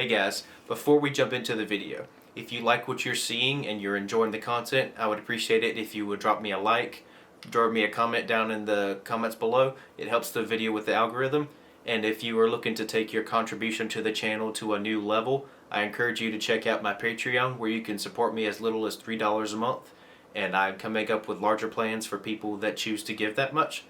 Hey guys, before we jump into the video, if you like what you're seeing and you're enjoying the content, I would appreciate it if you would drop me a like, drop me a comment down in the comments below. It helps the video with the algorithm. And if you are looking to take your contribution to the channel to a new level, I encourage you to check out my Patreon, where you can support me as little as $3 a month. And I'm coming up with larger plans for people that choose to give that much.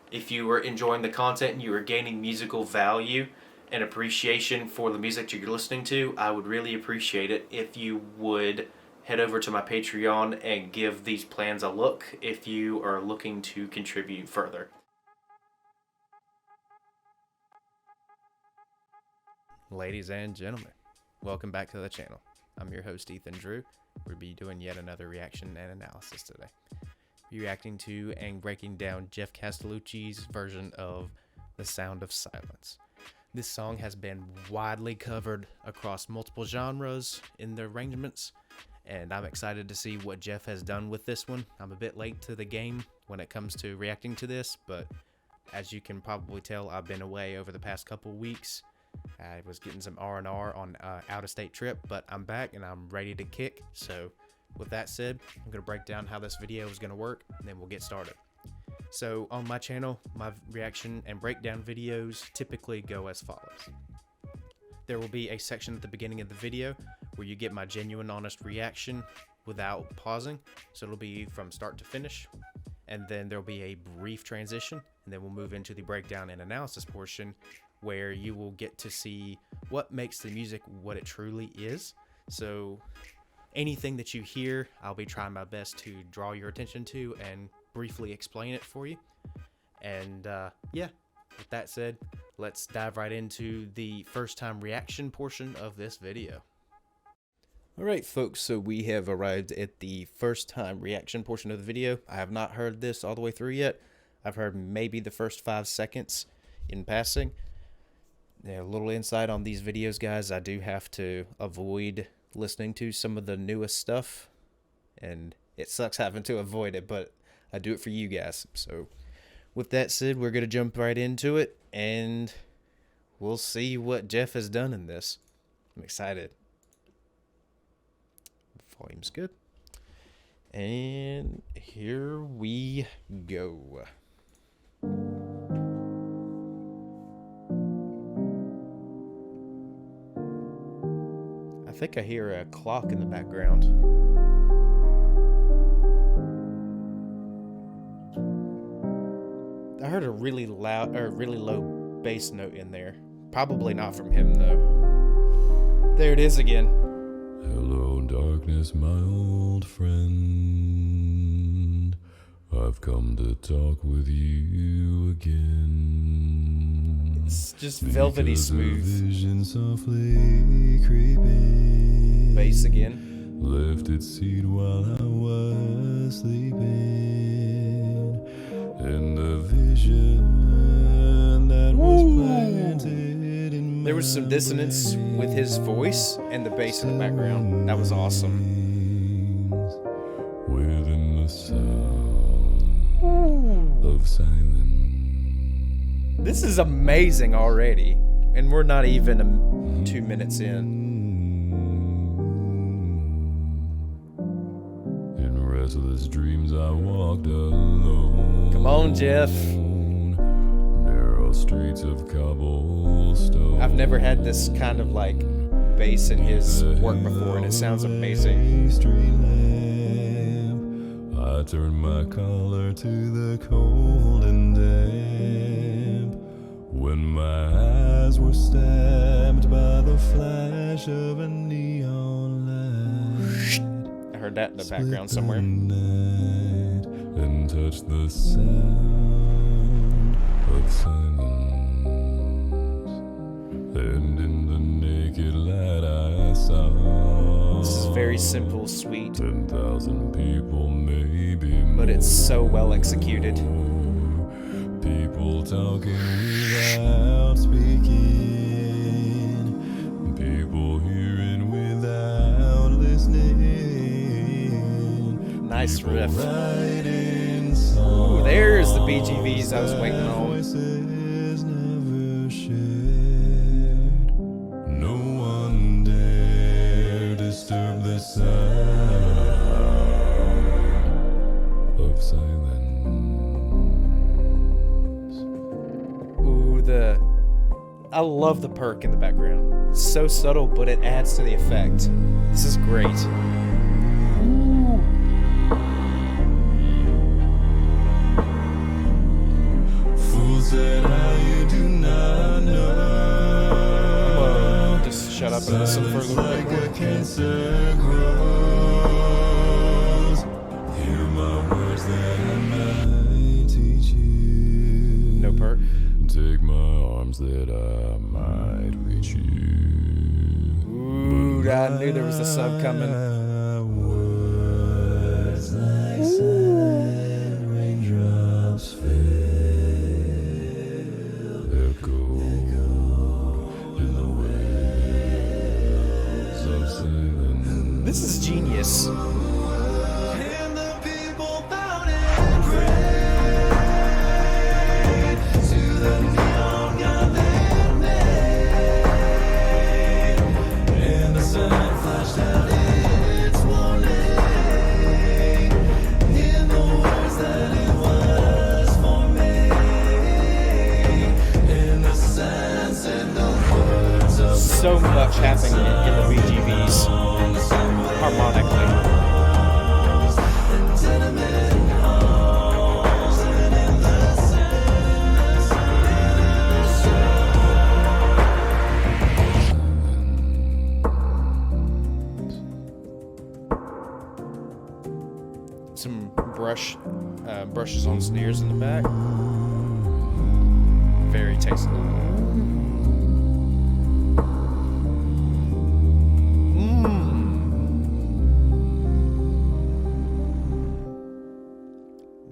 If you are enjoying the content and you are gaining musical value and appreciation for the music you're listening to, I would really appreciate it if you would head over to my Patreon and give these plans a look if you are looking to contribute further. Ladies and gentlemen, welcome back to the channel. I'm your host, Ethan Drew. We'll be doing yet another reaction and analysis today. Reacting to and breaking down Geoff Castellucci's version of The Sound of Silence. This song has been widely covered across multiple genres in the arrangements, and I'm excited to see what Geoff has done with this one. I'm a bit late to the game when it comes to reacting to this, but as you can probably tell, I've been away over the past couple weeks. I was getting some R&R on out-of-state trip, but I'm back and I'm ready to kick. So with that said, I'm going to break down how this video is going to work, and then we'll get started. So on my channel, my reaction and breakdown videos typically go as follows. There will be a section at the beginning of the video where you get my genuine, honest reaction without pausing. So it'll be from start to finish. And then there'll be a brief transition, and then we'll move into the breakdown and analysis portion, where you will get to see what makes the music what it truly is. So anything that you hear, I'll be trying my best to draw your attention to and briefly explain it for you. And yeah, with that said, let's dive right into the first time reaction portion of this video. Alright folks, so we have arrived at the first time reaction portion of the video. I have not heard this all the way through yet. I've heard maybe the first 5 seconds in passing. Yeah, a little insight on these videos, guys. I do have to avoid listening to some of the newest stuff, and it sucks having to avoid it, but I do it for you guys. So with that said, we're going to jump right into it, and we'll see what Geoff has done in this. I'm excited. Volume's good. And here we go. I think I hear a clock in the background. I heard a really loud or really low bass note in there. Probably not from him though. There it is again. Hello, darkness, my old friend. I've come to talk with you again. It's just velvety smooth. Vision softly creeping. Bass again. Left its seat while I was sleeping. And the vision that was planted in There was some dissonance with his voice and the bass in the background. That was awesome. Within the sound of silence. This is amazing already, and we're not even 2 minutes in. In restless dreams I walked alone. Come on, Geoff. Narrow streets of cobblestone. I've never had this kind of like bass in his work before, and it sounds amazing. I turned my collar to the cold and damp, when my eyes were stabbed by the flash of a neon light. I heard that in the background somewhere. And touched the sound of silence, and in the naked light I saw. This is very simple, sweet, 10,000 people, maybe but it's so well executed. People talking without speaking. People hearing without listening. Nice riff. Right in Ooh, there's the BGVs I was waiting on. voices never shared. No one the sound of silence. Ooh, I love the perk in the background. It's so subtle, but it adds to the effect. This is great. Ooh. Fools that you do not know. Just shut up and listen for a little bit more. Cancer grows. Hear my words that I might teach you. No perk. Take my arms that I might reach you. Ooh, I knew there was a sub coming. Words like silent raindrops fill echo in the waves of silence. This is genius. And the people bowed and prayed to the neon god they made. And the sun flashed out its warning in the words that it was for me. In the sense and the words of So much happening in the BGVs harmonically. tenement halls and in the sadness Some brushes on snares in the back. Very tasteful.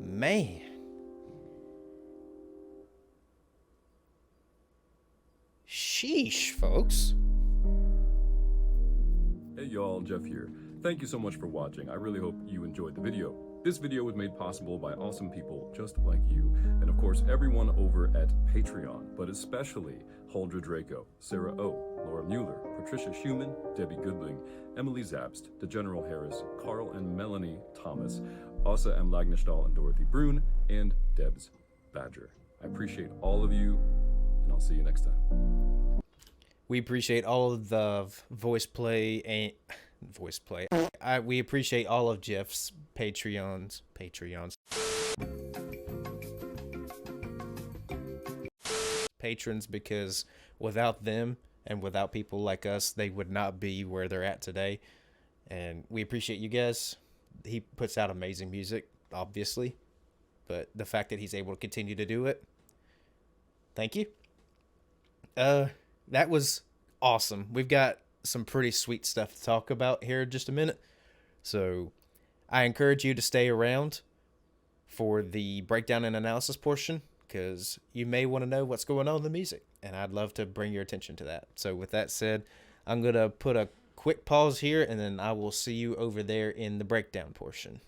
Man. Sheesh, folks. Hey y'all, Geoff here. Thank you so much for watching. I really hope you enjoyed the video. This video was made possible by awesome people just like you, and of course everyone over at Patreon, but especially Huldra Draco, Sarah O, Laura Mueller, Patricia Schumann, Debbie Goodling, Emily Zabst, DeGeneral Harris, Carl and Melanie Thomas, Asa M. Lagnestall and Dorothy Brune, and Debs Badger. I appreciate all of you, and I'll see you next time. We appreciate all of the voice play. We appreciate all of Geoff's Patreons. Patrons, because without them and without people like us, they would not be where they're at today. And we appreciate you guys. He puts out amazing music, obviously, but the fact that he's able to continue to do it, thank you. That was awesome. We've got some pretty sweet stuff to talk about here in just a minute. So I encourage you to stay around for the breakdown and analysis portion, because you may want to know what's going on in the music, and I'd love to bring your attention to that. So with that said, I'm going to put a quick pause here, and then I will see you over there in the breakdown portion.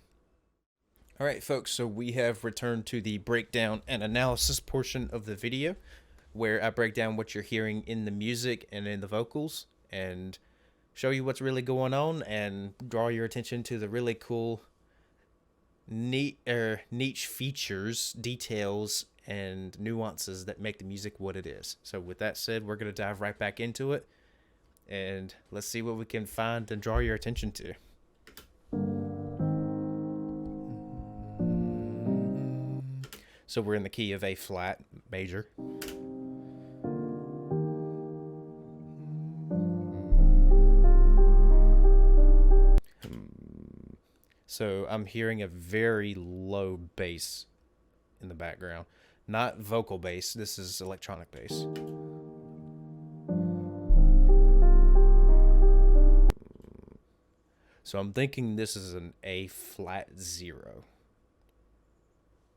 All right, folks, so we have returned to the breakdown and analysis portion of the video, where I break down what you're hearing in the music and in the vocals, and show you what's really going on, and draw your attention to the really cool niche features, details, and nuances that make the music what it is. So with that said, we're going to dive right back into it, and let's see what we can find and draw your attention to. So we're in the key of A flat major. So I'm hearing a very low bass in the background. Not vocal bass, this is electronic bass. So I'm thinking this is an A flat 0.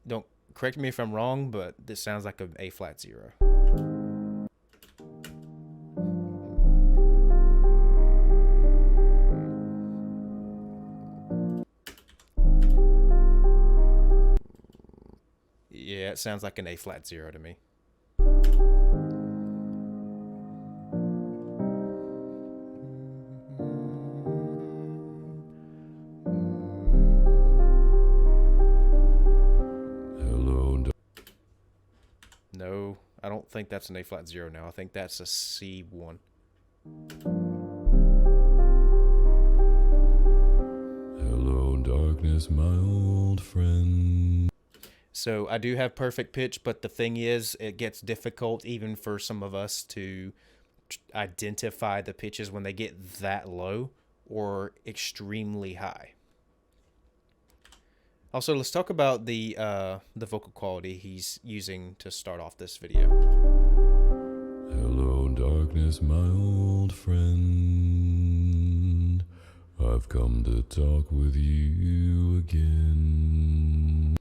Don't correct me if I'm wrong, but this sounds like an A flat 0. Yeah, it sounds like an A flat 0 to me. don't think that's an A flat 0 now. I think that's a C1. Hello, darkness, my old friend. So I do have perfect pitch, but the thing is, it gets difficult even for some of us to identify the pitches when they get that low or extremely high. Also, let's talk about the vocal quality he's using to start off this video. Hello, darkness, my old friend. I've come to talk with you again.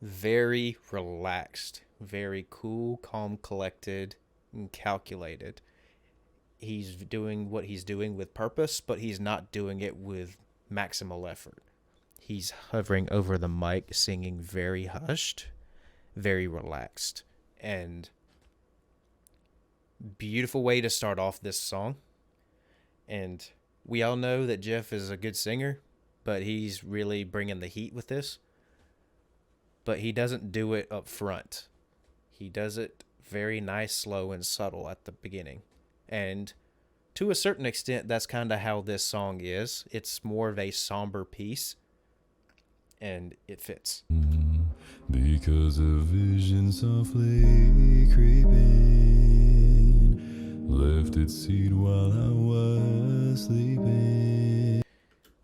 Very relaxed, very cool, calm, collected, and calculated. He's doing what he's doing with purpose, but he's not doing it with maximal effort. He's hovering over the mic, singing very hushed, very relaxed, and beautiful way to start off this song. And we all know that Geoff is a good singer, but he's really bringing the heat with this. But he doesn't do it up front. He does it very nice, slow, and subtle at the beginning. And to a certain extent, that's kind of how this song is. It's more of a somber piece, and it fits. Because a vision softly creeping left its seat while I was sleeping.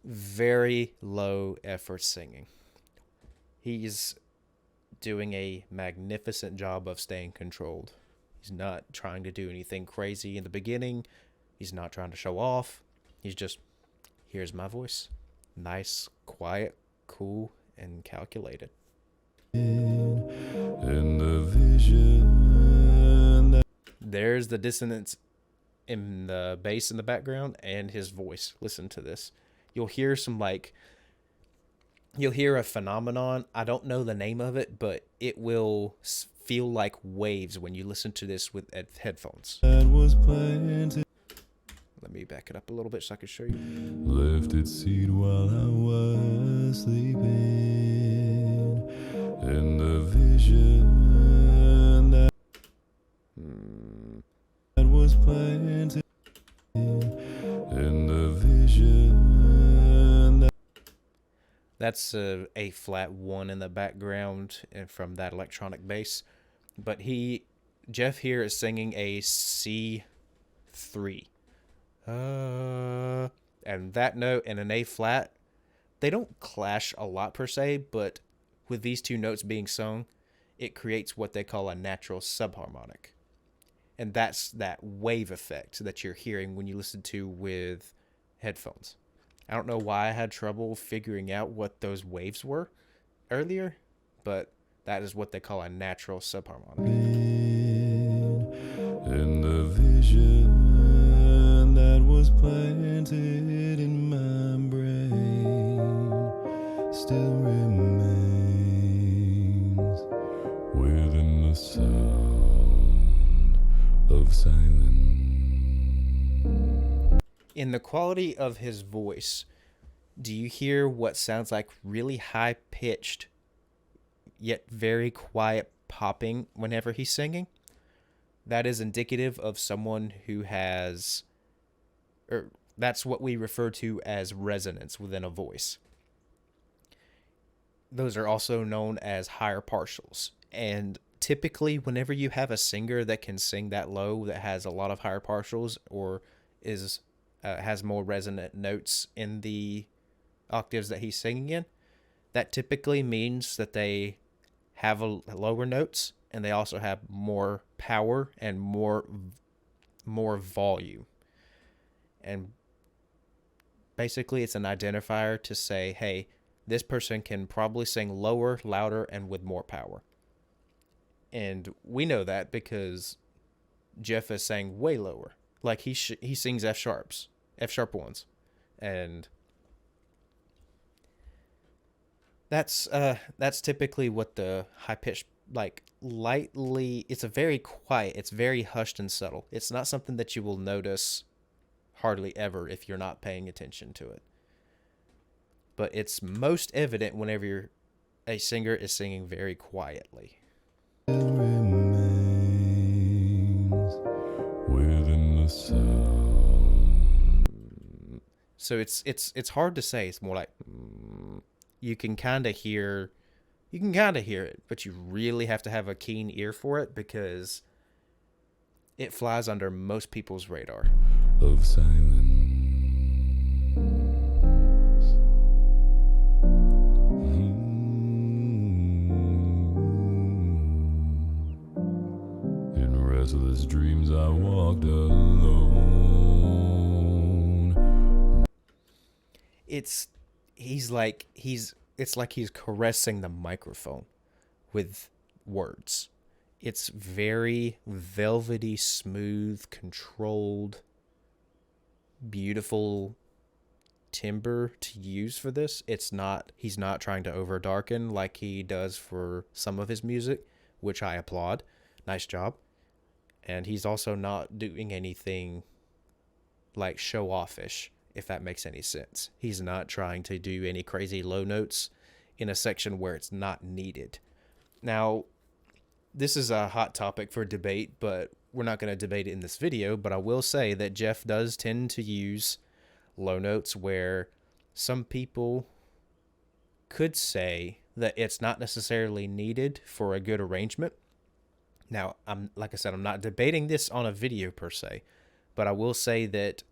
Very low effort singing. He's doing a magnificent job of staying controlled. He's not trying to do anything crazy in the beginning. He's not trying to show off. He's just, here's my voice. Nice, quiet, cool, and calculated. In the vision. There's the dissonance in the bass in the background and his voice. Listen to this. You'll hear you'll hear a phenomenon. I don't know the name of it, but it will feel like waves when you listen to this with headphones. That was planted. Let me back it up a little bit so I can show you. Left its seat while I was sleeping. In the vision that was planted. In the vision that That's a flat 1 in the background and from that electronic bass. But Geoff here is singing a C3. And that note and an A flat, they don't clash a lot per se, but with these two notes being sung, it creates what they call a natural subharmonic. And that's that wave effect that you're hearing when you listen to with headphones. I don't know why I had trouble figuring out what those waves were earlier, but that is what they call a natural subharmonic. in the vision that was planted in my brain still remains within the sound of silence. In the quality of his voice, do you hear what sounds like really high-pitched, yet very quiet popping whenever he's singing? That is indicative of someone who has, or that's what we refer to as resonance within a voice. Those are also known as higher partials. And typically, whenever you have a singer that can sing that low, that has a lot of higher partials, or has more resonant notes in the octaves that he's singing in, that typically means that they have lower notes, and they also have more power and more volume. And basically, it's an identifier to say, hey, this person can probably sing lower, louder, and with more power. And we know that because Geoff is saying way lower. Like he sings F sharp ones, and that's typically what the high pitched, like lightly. It's a very quiet. It's very hushed and subtle. It's not something that you will notice hardly ever if you're not paying attention to it. But it's most evident whenever a singer is singing very quietly. Remains the sound. So it's hard to say. It's more like you can kind of hear it, but you really have to have a keen ear for it because it flies under most people's radar. Of silence. In restless dreams I walked alone. It's like he's caressing the microphone with words. It's very velvety, smooth, controlled, beautiful timbre to use for this. He's not trying to over darken like he does for some of his music, which I applaud. Nice job. And he's also not doing anything like show offish, if that makes any sense. He's not trying to do any crazy low notes in a section where it's not needed. Now, this is a hot topic for debate, but we're not going to debate it in this video. But I will say that Geoff does tend to use low notes where some people could say that it's not necessarily needed for a good arrangement. Now, like I said, I'm not debating this on a video per se, but I will say that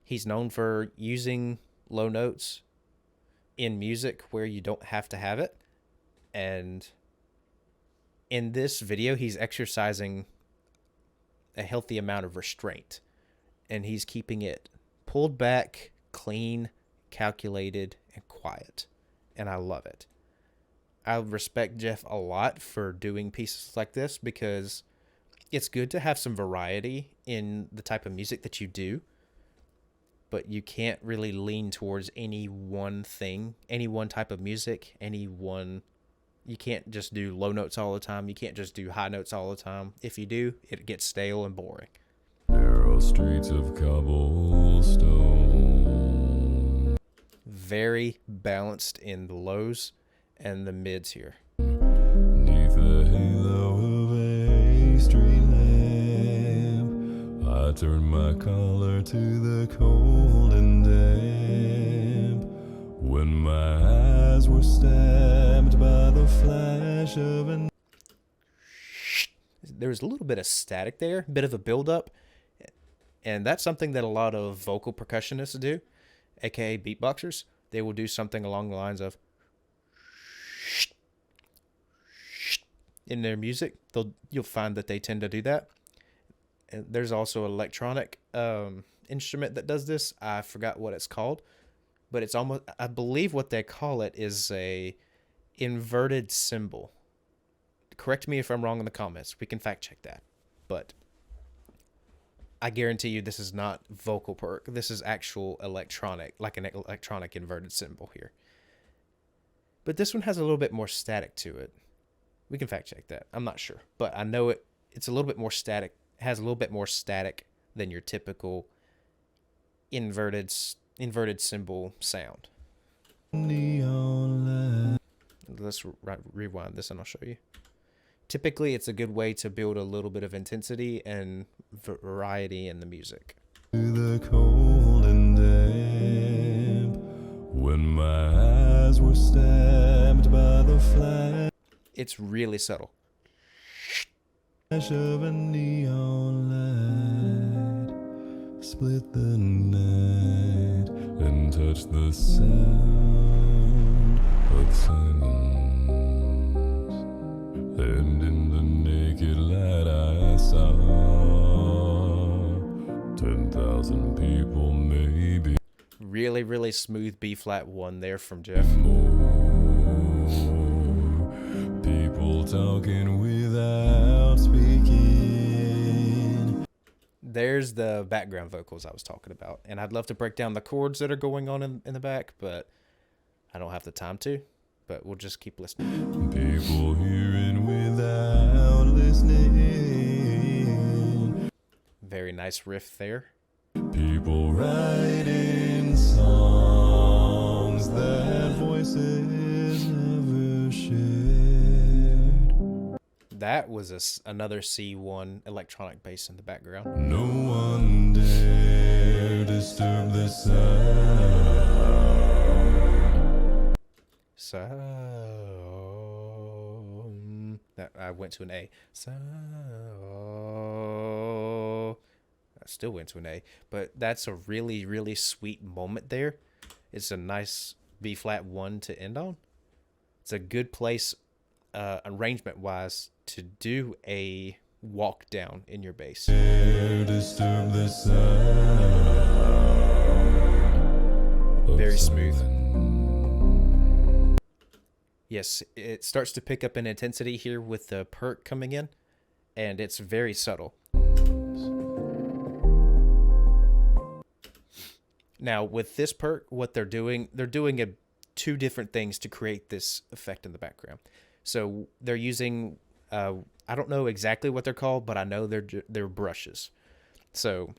he's known for using low notes in music where you don't have to have it. And in this video, he's exercising a healthy amount of restraint, and he's keeping it pulled back, clean, calculated, and quiet. And I love it. I respect Geoff a lot for doing pieces like this because it's good to have some variety in the type of music that you do, but you can't really lean towards any one thing, any one type of music, you can't just do low notes all the time. You can't just do high notes all the time. If you do, it gets stale and boring. Narrow streets of cobblestone. Very balanced in the lows and the mids here. Neath the halo of a street lamp, I turned my collar to the cold and damp. When my eyes were stabbed by the flash of an... There's a little bit of static there, a bit of a buildup, and that's something that a lot of vocal percussionists do, aka beatboxers. They will do something along the lines of in their music. You'll find that they tend to do that. And there's also an electronic instrument that does this. I forgot what it's called. But it's almost, I believe what they call it is a inverted cymbal. Correct me if I'm wrong in the comments. We can fact check that. But I guarantee you this is not vocal perk. This is actual electronic, like an electronic inverted cymbal here. But this one has a little bit more static to it. We can fact check that. I'm not sure. But I know it's a little bit more static. It has a little bit more static than your typical inverted cymbal sound. Let's rewind this and I'll show you. Typically, it's a good way to build a little bit of intensity and variety in the music. The cold and damp, when my eyes were stabbed by the flash It's really subtle. of a neon light, split the night and touch the sound of silence. And in the naked light I saw 10,000 people, maybe Really, really smooth B-flat 1 there from Geoff. more. People talking without speaking. There's the background vocals I was talking about. And I'd love to break down the chords that are going on in the back, but I don't have the time to. But we'll just keep listening. People hearing without listening. Very nice riff there. People writing songs that voices never shared. that was another C1 electronic bass in the background. No one dare disturb the sound. So that I went to an A. So I still went to an A, but that's a really, really sweet moment there. It's a nice B flat 1 to end on. It's a good place arrangement wise to do a walk down in your bass. Disturb the sound. Very smooth. Yes, it starts to pick up in intensity here with the perk coming in, and it's very subtle. Now, with this perk, what they're doing two different things to create this effect in the background. So they're using, I don't know exactly what they're called, but I know they're brushes. So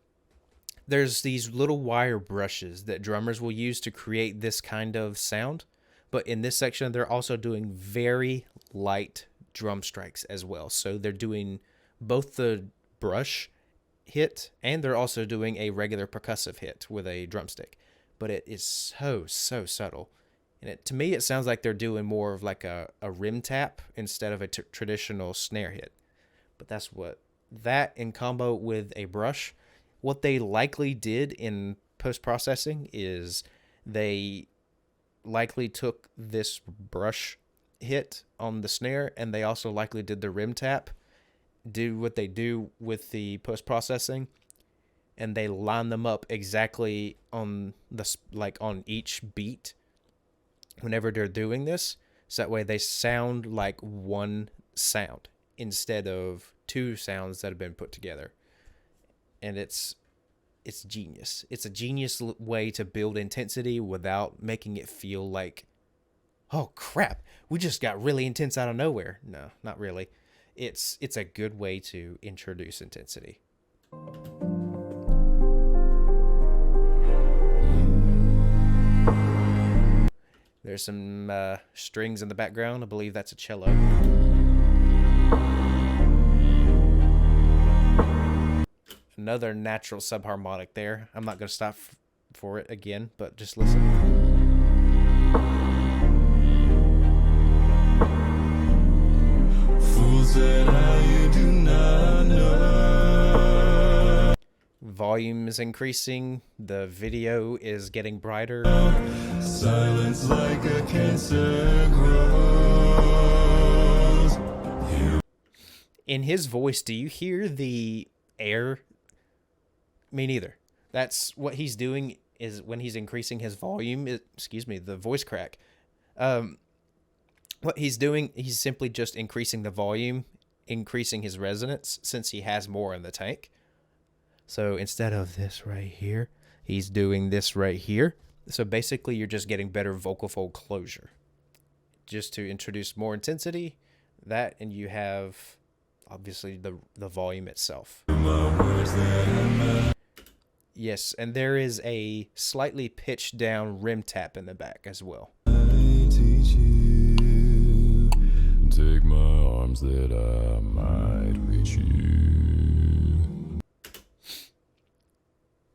there's these little wire brushes that drummers will use to create this kind of sound. But in this section, they're also doing very light drum strikes as well. So they're doing both the brush hit and they're also doing a regular percussive hit with a drumstick. But it is so subtle. And to me, it sounds like they're doing more of like a rim tap instead of a traditional snare hit. But that in combo with a brush, what they likely did in post-processing is they likely took this brush hit on the snare and they also likely did the rim tap, do what they do with the post-processing, and they line them up exactly on on each beat whenever they're doing this, so that way they sound like one sound instead of two sounds that have been put together. And it's genius. It's a genius way to build intensity without making it feel like, oh crap, we just got really intense out of nowhere. No, not really. It's a good way to introduce intensity. There's some strings in the background. I believe that's a cello. Another natural subharmonic there. I'm not going to stop for it again, but just listen. Fools that I do not know. Volume is increasing. The video is getting brighter. Silence like a cancer grows. In his voice, do you hear the air? Me neither. That's what he's doing is when he's increasing his volume. The voice crack. What he's doing, he's simply just increasing the volume, increasing his resonance since he has more in the tank. So instead of this right here, he's doing this right here. So basically you're just getting better vocal fold closure. Just to introduce more intensity, that, and you have obviously the volume itself. Yes, and there is a slightly pitched down rim tap in the back as well. I teach you, take my arms that I might reach you.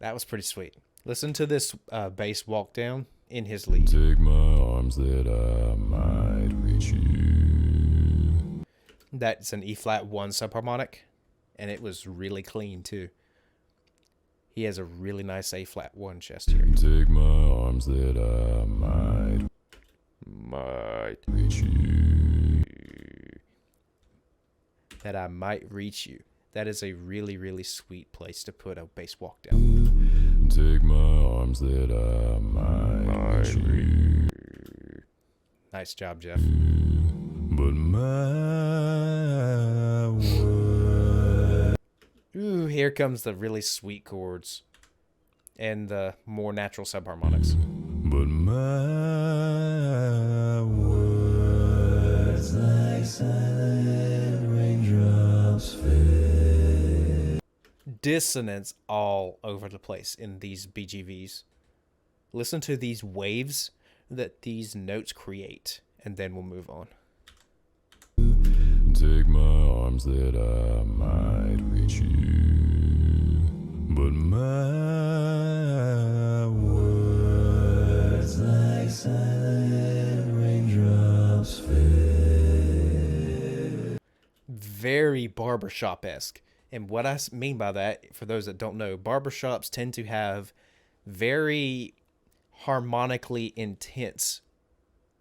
That was pretty sweet. Listen to this bass walk down in his lead. Take my arms that I might reach you. That's an E flat 1 subharmonic, and it was really clean too. He has a really nice A flat 1 chest here. Take my arms that I might reach you. That I might reach you. That is a really, really sweet place to put a bass walk down. Take my arms that I might reach you. Nice job, Geoff. But my word. Ooh, here comes the really sweet chords and the more natural subharmonics. But my words like silent raindrops fade. Dissonance all over the place in these BGVs. Listen to these waves that these notes create, and then we'll move on. Take my arms that I might reach you, but my words like silent raindrops fell. Very barbershop-esque. And what I mean by that, for those that don't know, barbershops tend to have very harmonically intense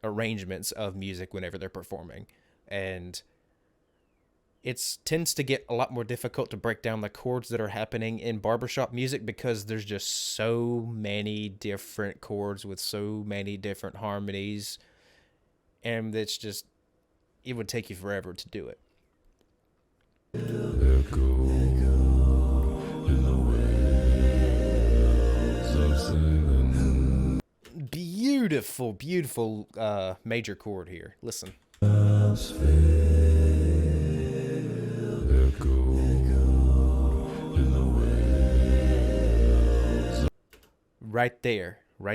arrangements of music whenever they're performing. And it tends to get a lot more difficult to break down the chords that are happening in barbershop music because there's just so many different chords with so many different harmonies. And it would take you forever to do it. Echo in the waves of silence. Beautiful major chord here. Listen. Right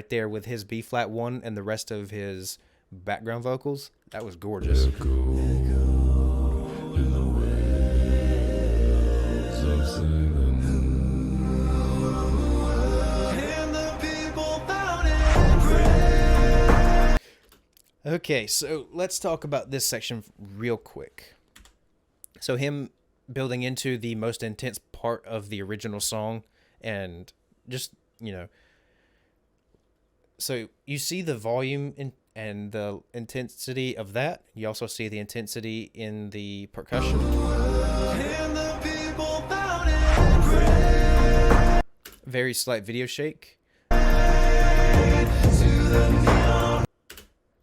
there with his B flat 1 and the rest of his background vocals. That was gorgeous. Okay, so let's talk about this section real quick. So him building into the most intense part of the original song, and just, so you see the volume and the intensity of that. You also see the intensity in the percussion. Very slight video shake.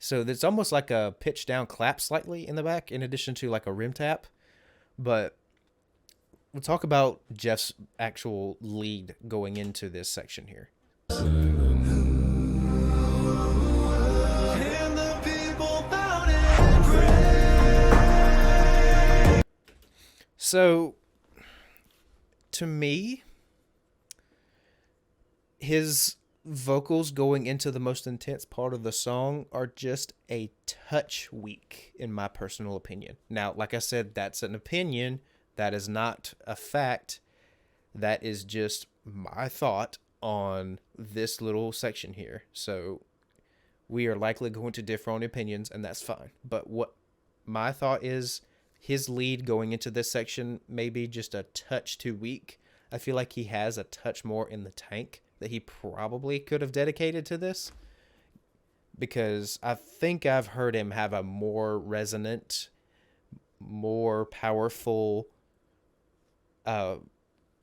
So it's almost like a pitch down clap slightly in the back, in addition to like a rim tap. But we'll talk about Geoff's actual lead going into this section here. So, to me, his vocals going into the most intense part of the song are just a touch weak, in my personal opinion. Now, like I said, that's an opinion. That is not a fact. That is just my thought on this little section here. So, we are likely going to differ on opinions, and that's fine. But what my thought is, his lead going into this section may be just a touch too weak. I feel like he has a touch more in the tank that he probably could have dedicated to this, because I think I've heard him have a more resonant, more powerful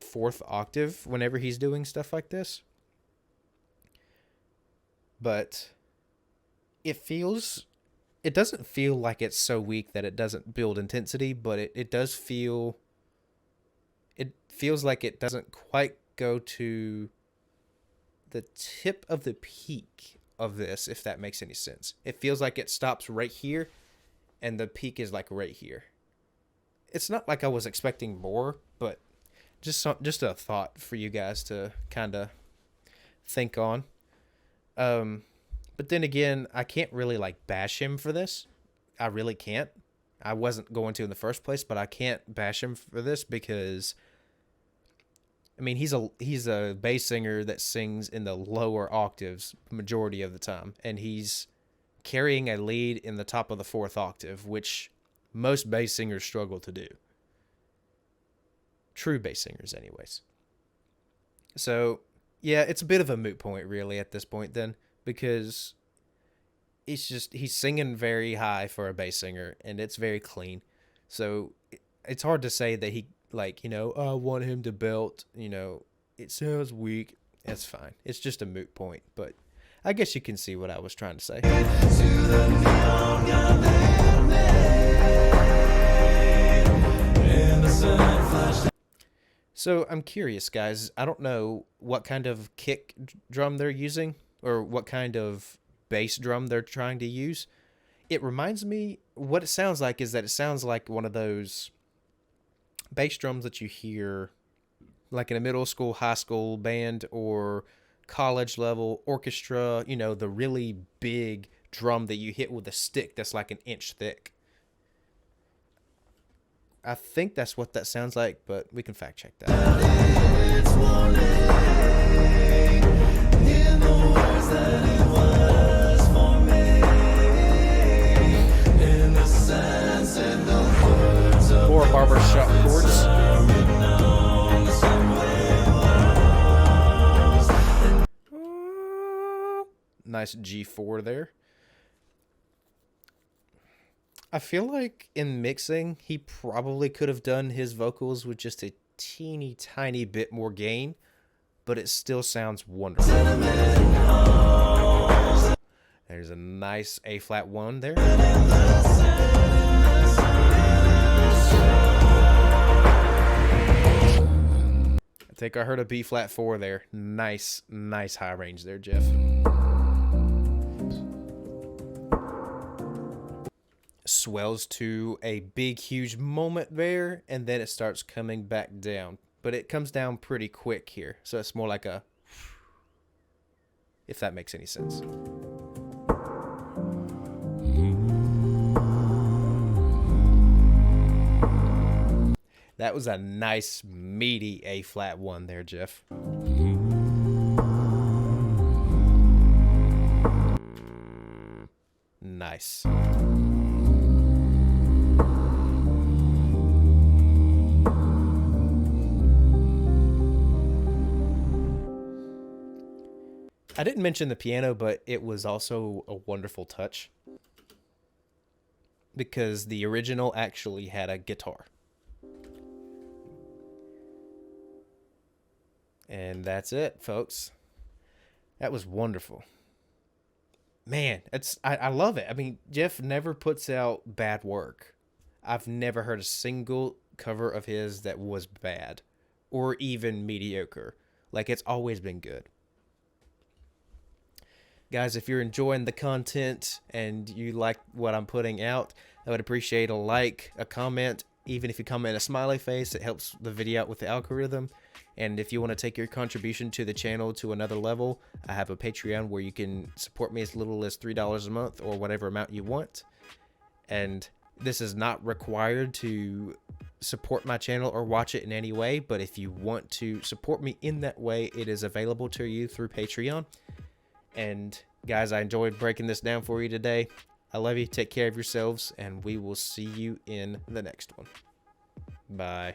fourth octave whenever he's doing stuff like this. But it doesn't feel like it's so weak that it doesn't build intensity, but it feels like it doesn't quite go to the tip of the peak of this, if that makes any sense. It feels like it stops right here and the peak is like right here. It's not like I was expecting more, but just a thought for you guys to kind of think on. But then again, I can't really like bash him for this. I really can't. I wasn't going to in the first place, but I can't bash him for this because, I mean, he's a bass singer that sings in the lower octaves majority of the time, and he's carrying a lead in the top of the fourth octave, which most bass singers struggle to do. True bass singers, anyways. So, yeah, it's a bit of a moot point, really, at this point, then, because he's singing very high for a bass singer, and it's very clean. So, it's hard to say that he, like, I want him to belt, it sounds weak. That's fine. It's just a moot point, but I guess you can see what I was trying to say. So I'm curious, guys. I don't know what kind of kick drum they're using or what kind of bass drum they're trying to use. It reminds me, what it sounds like is that it sounds like one of those bass drums that you hear like in a middle school, high school band or college level orchestra, the really big drum that you hit with a stick that's like an inch thick. I think that's what that sounds like, but we can fact check that. More barbershop chords. Nice G4 there. I feel like in mixing, he probably could have done his vocals with just a teeny tiny bit more gain, but it still sounds wonderful. There's a nice A flat 1 there. I think I heard a B flat 4 there. Nice high range there, Geoff. Swells to a big huge moment there, and then it starts coming back down, but it comes down pretty quick here, so it's more like a, if that makes any sense. That was a nice meaty A flat 1 there, Geoff. Nice. I didn't mention the piano, but it was also a wonderful touch because the original actually had a guitar. And that's it, folks. That was wonderful. Man, I love it. I mean, Geoff never puts out bad work. I've never heard a single cover of his that was bad or even mediocre. Like, it's always been good. Guys, if you're enjoying the content and you like what I'm putting out, I would appreciate a like, a comment. Even if you comment a smiley face, it helps the video out with the algorithm. And if you want to take your contribution to the channel to another level, I have a Patreon where you can support me as little as $3 a month or whatever amount you want. And this is not required to support my channel or watch it in any way, but if you want to support me in that way, it is available to you through Patreon. And guys, I enjoyed breaking this down for you today. I love you. Take care of yourselves, and we will see you in the next one. Bye.